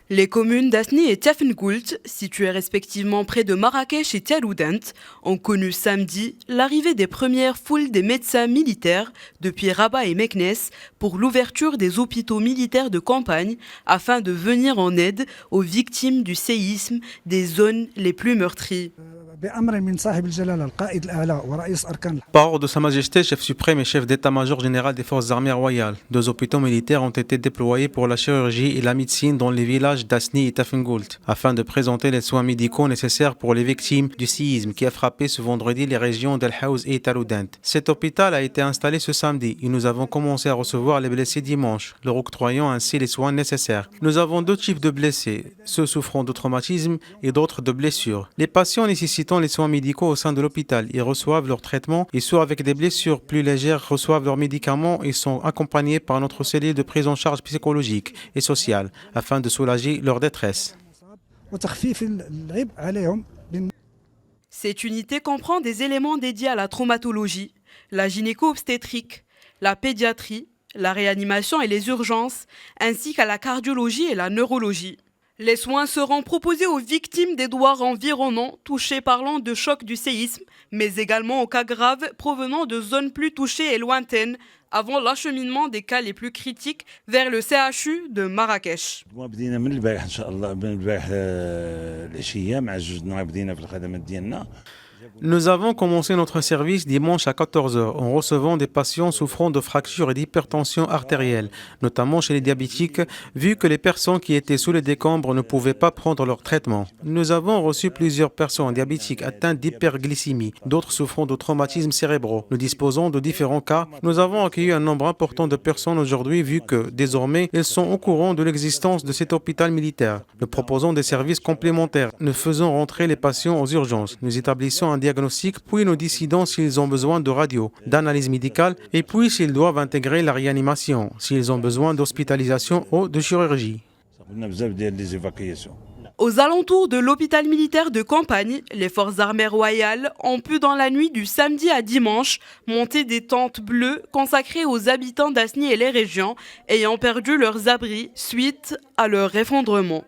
Les communes d'Asni et Tiafengoult, situées respectivement près de Marrakech et Tialoudant, ont connu samedi l'arrivée des premières foules des médecins militaires depuis Rabat et Meknes pour l'ouverture des hôpitaux militaires de campagne afin de venir en aide aux victimes du séisme des zones les plus meurtries. Par ordre de Sa Majesté, chef suprême et chef d'état-major général des forces armées royales, 2 hôpitaux militaires ont été déployés pour la chirurgie et la médecine dans les villages d'Asni et Tiafengoult, afin de présenter les soins médicaux nécessaires pour les victimes du séisme qui a frappé ce vendredi les régions d'El Haouz et Tialoudant. Cet hôpital a été installé ce samedi et nous avons commencé à recevoir les blessés dimanche, leur octroyant ainsi les soins nécessaires. Nous avons 2 types de blessés, ceux souffrant de traumatisme et d'autres de blessures. Les patients nécessitant les soins médicaux au sein de l'hôpital. Ils reçoivent leur traitement et ceux avec des blessures plus légères reçoivent leurs médicaments et sont accompagnés par notre cellule de prise en charge psychologique et sociale afin de soulager leur détresse. Cette unité comprend des éléments dédiés à la traumatologie, la gynéco-obstétrique, la pédiatrie, la réanimation et les urgences, ainsi qu'à la cardiologie et la neurologie. Les soins seront proposés aux victimes des douars environnants touchées par l'onde de choc du séisme, mais également aux cas graves provenant de zones plus touchées et lointaines, avant l'acheminement des cas les plus critiques vers le CHU de Marrakech. Nous avons commencé notre service dimanche à 14h en recevant des patients souffrant de fractures et d'hypertension artérielle, notamment chez les diabétiques, vu que les personnes qui étaient sous les décombres ne pouvaient pas prendre leur traitement. Nous avons reçu plusieurs personnes diabétiques atteintes d'hyperglycémie, d'autres souffrant de traumatismes cérébraux. Nous disposons de différents cas. Nous avons accueilli un nombre important de personnes aujourd'hui vu que, désormais, elles sont au courant de l'existence de cet hôpital militaire. Nous proposons des services complémentaires. Nous faisons rentrer les patients aux urgences. Nous établissons un diagnostic, puis nous décidons s'ils ont besoin de radio, d'analyse médicale et puis s'ils doivent intégrer la réanimation, s'ils ont besoin d'hospitalisation ou de chirurgie. Aux alentours de l'hôpital militaire de campagne, les forces armées royales ont pu dans la nuit du samedi à dimanche monter des tentes bleues consacrées aux habitants d'Asni et les régions ayant perdu leurs abris suite à leur effondrement.